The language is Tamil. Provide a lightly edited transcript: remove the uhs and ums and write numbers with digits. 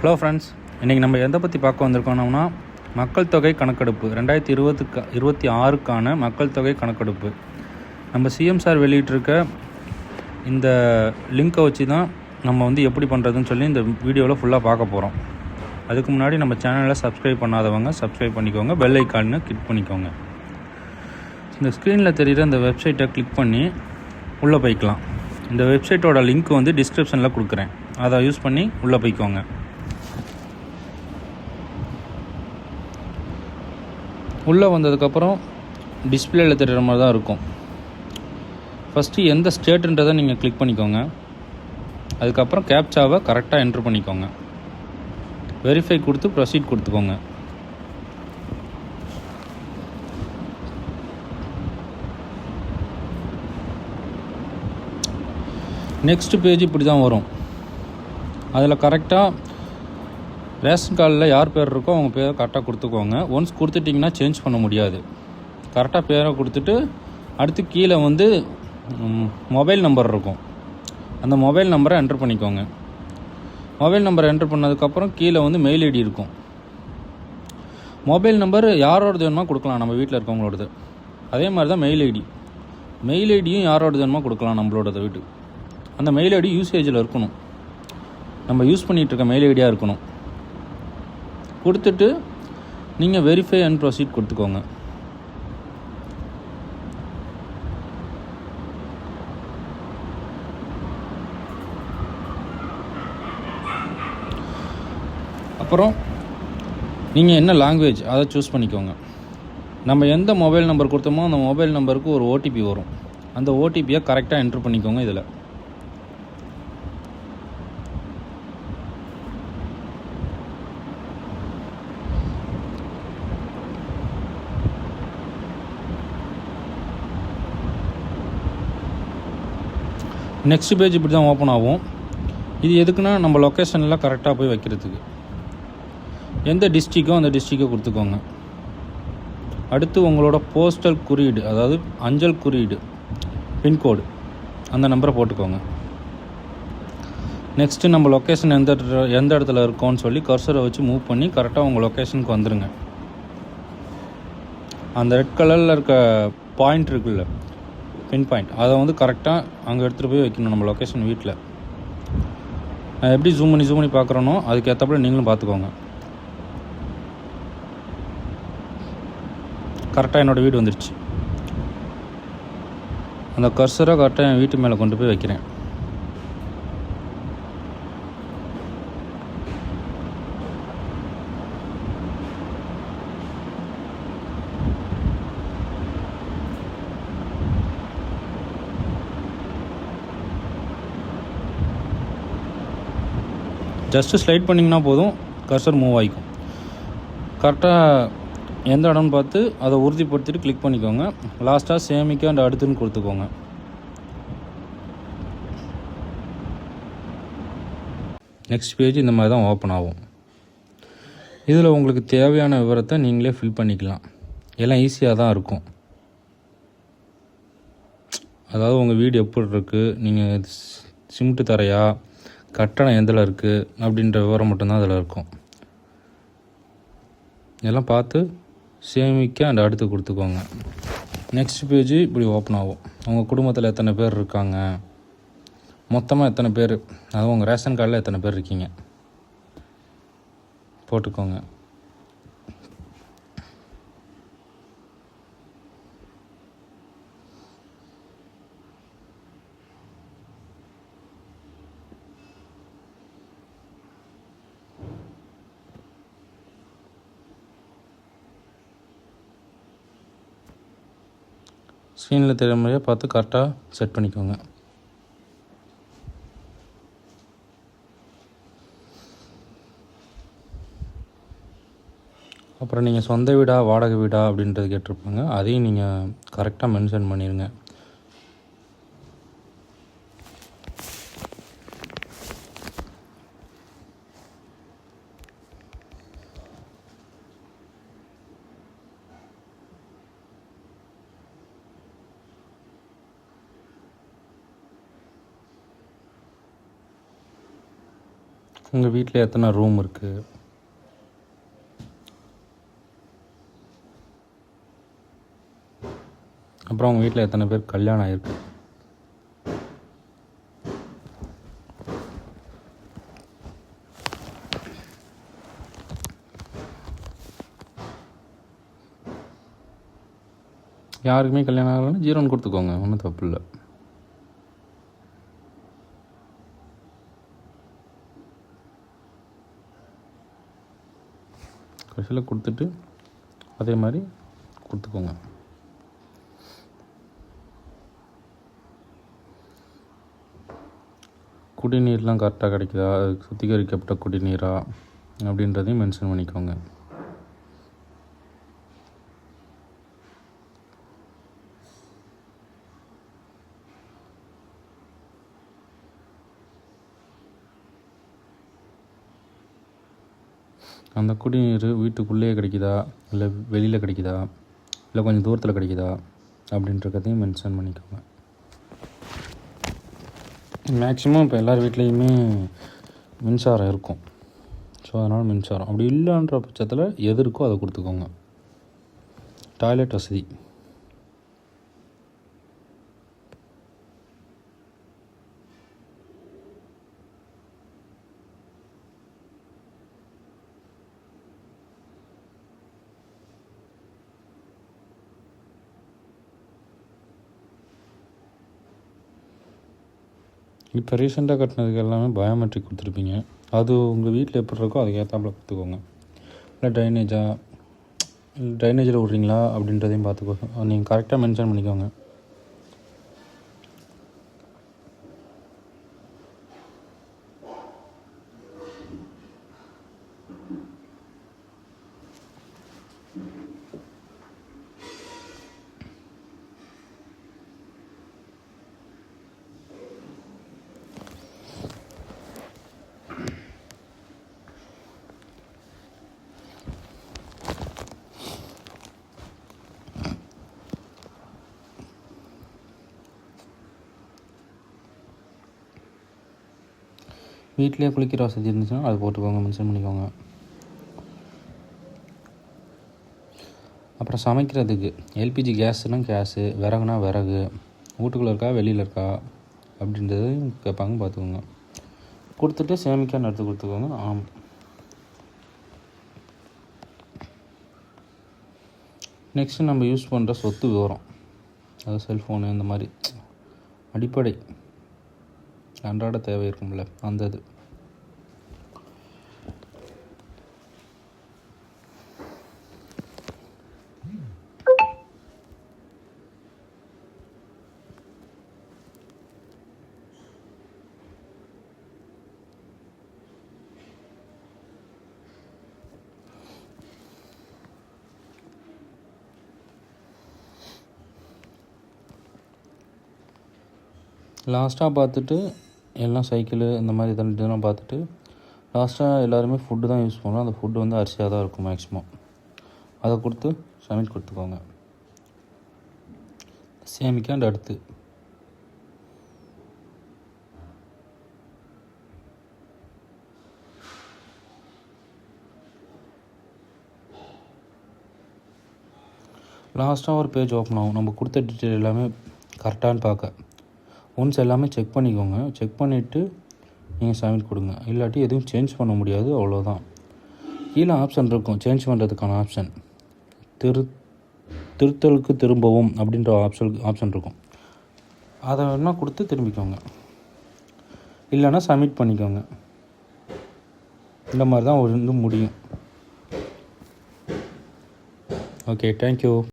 ஹலோ ஃப்ரெண்ட்ஸ், இன்றைக்கி நம்ம எதை பற்றி பார்க்க வந்திருக்கோம்னா மக்கள் தொகை கணக்கெடுப்பு 2026க்கான மக்கள் தொகை கணக்கெடுப்பு. நம்ம சிஎம் சார் வெளியிட்டிருக்க இந்த லிங்க்கை வச்சு தான் நம்ம எப்படி பண்ணுறதுன்னு சொல்லி இந்த வீடியோவில் ஃபுல்லாக பார்க்க போகிறோம். அதுக்கு முன்னாடி நம்ம சேனலை சப்ஸ்கிரைப் பண்ணாதவங்க சப்ஸ்கிரைப் பண்ணிக்கோங்க, பெல் ஐக்கான்னு கிளிக் பண்ணிக்கோங்க. இந்த ஸ்க்ரீனில் தெரிகிற இந்த வெப்சைட்டை கிளிக் பண்ணி உள்ளே போய்க்கலாம். இந்த வெப்சைட்டோட லிங்க் டிஸ்கிரிப்ஷனில் கொடுக்குறேன், அதை யூஸ் பண்ணி உள்ளே போய்க்கோங்க. உள்ளே வந்ததுக்கப்புறம் டிஸ்பிளேயில் தெரிகிற மாதிரி தான் இருக்கும். ஃபஸ்ட்டு எந்த ஸ்டேட்டுன்றதை நீங்கள் கிளிக் பண்ணிக்கோங்க. அதுக்கப்புறம் கேப்சாவை கரெக்டாக என்ட்ரு பண்ணிக்கோங்க. வெரிஃபை கொடுத்து ப்ரொசீட் கொடுத்துக்கோங்க. நெக்ஸ்ட் பேஜ் இப்படி தான் வரும். அதில் கரெக்டாக ரேஷன் கார்டில் யார் பேர் இருக்கோ அவங்க பேரை கரெக்டாக கொடுத்துக்கோங்க. ஒன்ஸ் கொடுத்துட்டிங்கன்னா சேஞ்ச் பண்ண முடியாது. கரெக்டாக பேரை கொடுத்துட்டு அடுத்து கீழே மொபைல் நம்பர் இருக்கும். அந்த மொபைல் நம்பரை என்ட்ரு பண்ணிக்கோங்க. மொபைல் நம்பரை என்ட்ரு பண்ணதுக்கப்புறம் கீழே மெயில் ஐடி இருக்கும். மொபைல் நம்பர் யாரோடது வேணுமா கொடுக்கலாம், நம்ம வீட்டில் இருக்கவங்களோடது. அதே மாதிரி தான் மெயில் ஐடியும் யாரோடது வேணுமா கொடுக்கலாம், நம்மளோடது வீட்டுக்கு. அந்த மெயில் ஐடி யூசேஜில் இருக்கணும், நம்ம யூஸ் பண்ணிகிட்ருக்க மெயில் ஐடியாக இருக்கணும். கொடுத்துட்டு நீங்கள் வெரிஃபை அண்ட் ப்ரொசீட் கொடுத்துக்கோங்க. அப்புறம் நீங்கள் என்ன லாங்குவேஜ் அதை சூஸ் பண்ணிக்கோங்க. நம்ம எந்த மொபைல் நம்பர் கொடுத்தோமோ அந்த மொபைல் நம்பருக்கு ஒரு ஓடிபி வரும். அந்த ஓடிபியை கரெக்டாக என்ட்ரு பண்ணிக்கோங்க. இதில் நெக்ஸ்ட் பேஜ் இப்படி தான் ஓப்பன் ஆகும். இது எதுக்குன்னா நம்ம லொக்கேஷனில் கரெக்டாக போய் வைக்கிறதுக்கு. எந்த டிஸ்ட்ரிக்கோ அந்த டிஸ்ட்ரிக்கை கொடுத்துக்கோங்க. அடுத்து உங்களோட போஸ்டல் குறியீடு, அதாவது அஞ்சல் குறியீடு, பின்கோடு, அந்த நம்பரை போட்டுக்கோங்க. நெக்ஸ்ட்டு நம்ம லொக்கேஷன் எந்த இடத்துல இருக்கோன்னு சொல்லி கர்சரை வச்சு மூவ் பண்ணி கரெக்டாக உங்கள் லொக்கேஷனுக்கு வந்துடுங்க. அந்த ரெட் கலரில் இருக்க பாயிண்ட் இருக்குல்ல, பின் பாயிண்ட், அதை கரெக்டாக அங்கே எடுத்துகிட்டு போய் வைக்கணும் நம்ம லொக்கேஷன் வீட்டில். நான் எப்படி ஜூம் பண்ணி பார்க்குறேனோ அதுக்கு ஏற்றப்பட நீங்களும் பார்த்துக்கோங்க. கரெக்டாக என்னோடய வீடு வந்துடுச்சு. அந்த கர்சரை கரெக்டாக என் வீட்டு மேலே கொண்டு போய் வைக்கிறேன். ஜஸ்ட்டு ஸ்லைட் பண்ணிங்கன்னா போதும், கர்சர் மூவ் ஆகிக்கும். கரெக்டாக எந்த இடம்னு பார்த்து அதை உறுதிப்படுத்திட்டு கிளிக் பண்ணிக்கோங்க. லாஸ்ட்டாக சேமிக்க அண்ட் அடுத்துன்னு கொடுத்துக்கோங்க. நெக்ஸ்ட் பேஜ் இந்த மாதிரி தான் ஓப்பன் ஆகும். இதில் உங்களுக்கு தேவையான விவரத்தை நீங்களே ஃபில் பண்ணிக்கலாம். எல்லாம் ஈஸியாக தான் இருக்கும். அதாவது உங்கள் வீடு எப்படி இருக்குது, நீங்கள் சிமெண்ட்டு தரையா, கட்டணம் எதில் இருக்குது அப்படின்ற விவரம் மட்டும்தான் அதில் இருக்கும். இதெல்லாம் பார்த்து சேமிக்க அண்ட் அடுத்து கொடுத்துக்கோங்க. நெக்ஸ்ட் பேஜ் இப்படி ஓப்பன் ஆகும். உங்கள் குடும்பத்தில் எத்தனை பேர் இருக்காங்க, மொத்தமாக எத்தனை பேர், அதாவது உங்கள் ரேஷன் கார்டில் எத்தனை பேர் இருக்கீங்க போட்டுக்கோங்க. ஸ்க்ரீனில் தெரிகிற மாதிரியே பார்த்து கரெக்டாக செட் பண்ணிக்கோங்க. அப்புறம் நீங்கள் சொந்த வீடா வாடகை வீடா அப்படின்றது கேட்டிருப்பாங்க. அதையும் நீங்கள் கரெக்டாக மென்ஷன் பண்ணிடுங்க. உங்கள் வீட்டில் எத்தனை ரூம் இருக்குது, அப்புறம் உங்கள் வீட்டில் எத்தனை பேர் கல்யாணம் ஆகிருக்கு, யாருக்குமே கல்யாணம் ஆகலைன்னா 0ன்னு கொடுத்துக்கோங்க, ஒன்றும் தப்பு இல்லை. கடைசியில் கொடுத்துட்டு அதே மாதிரி கொடுத்துக்கோங்க. குடிநீர்லாம் கரெக்டாக கிடைக்குதா, சுத்திகரிக்கப்பட்ட குடிநீரா அப்படின்றதையும் மென்ஷன் பண்ணிக்கோங்க. அந்த குடிநீர் வீட்டுக்குள்ளேயே கிடைக்குதா, இல்லை வெளியில் கிடைக்குதா, இல்லை கொஞ்சம் தூரத்தில் கிடைக்குதா அப்படின்றதையும் மென்ஷன் பண்ணிக்கோங்க. மேக்ஸிமம் இப்போ எல்லார் வீட்லேயுமே மின்சாரம் இருக்கும். ஸோ அதனால் மின்சாரம் அப்படி இல்லைன்ற பட்சத்தில் எது இருக்கோ அதை கொடுத்துக்கோங்க. டாய்லெட் வசதி, இப்போ ரீசெண்டாக கட்டினதுக்கு எல்லாமே பயோமெட்ரிக் கொடுத்துருப்பீங்க. அது உங்கள் வீட்டில் எப்படி இருக்கோ அதுக்கு ஏற்றாப்புல கொடுத்துக்கோங்க. இல்லை ட்ரைனேஜில் விட்றீங்களா அப்படின்றதையும் பார்த்துக்கோங்க. நீங்கள் கரெக்டாக மென்ஷன் பண்ணிக்கோங்க. வீட்டிலே குளிக்கிற வசதி இருந்துச்சுன்னா அது போட்டுக்கோங்க, மென்ஷன் பண்ணிக்கோங்க. அப்புறம் சமைக்கிறதுக்கு எல்பிஜி கேஸுனால் கேஸு, விறகுனா விறகு, வீட்டுக்குள்ளே இருக்கா வெளியில் இருக்கா அப்படின்றது கேட்பாங்க, பார்த்துக்கோங்க. கொடுத்துட்டு சேமிக்கான்னு எடுத்து கொடுத்துக்கோங்க. நெக்ஸ்ட்டு நம்ம யூஸ் பண்ணுற சொத்து விவரம், அதாவது செல்ஃபோனு, இந்த மாதிரி அடிப்படை அன்றாட தேவை இருக்கும்ல அந்த இது. லாஸ்ட்டாக பார்த்துட்டு எல்லாம் சைக்கிளு இந்த மாதிரி இதெல்லாம் பார்த்துட்டு லாஸ்ட்டாக எல்லாருமே ஃபுட்டு தான் யூஸ் பண்ணுவோம். அந்த ஃபுட்டு வந்து அரிசியாக தான் இருக்கும் மேக்ஸிமம். அதை கொடுத்து சமையல் கொடுத்துக்கோங்க. சேமிக்க அண்ட் அடுத்து லாஸ்ட்டாக ஒரு பேஜ் ஓப்பன் ஆகும். நம்ம கொடுத்த டீட்டெயில் எல்லாமே கரெக்டானு பார்க்க ஒன்ஸ் எல்லாமே செக் பண்ணிக்கோங்க. செக் பண்ணிவிட்டு நீங்கள் சப்மிட் கொடுங்க. இல்லாட்டி எதுவும் சேஞ்ச் பண்ண முடியாது, அவ்வளோதான். கீழே ஆப்ஷன் இருக்கும், சேஞ்ச் பண்ணுறதுக்கான ஆப்ஷன். திருத்தலுக்கு திரும்பவும் அப்படின்ற ஆப்ஷன் இருக்கும். அதை வேணால் கொடுத்து திரும்பிக்கோங்க, இல்லைன்னா சப்மிட் பண்ணிக்கோங்க. இந்த மாதிரி தான் முடியும். Okay, thank you.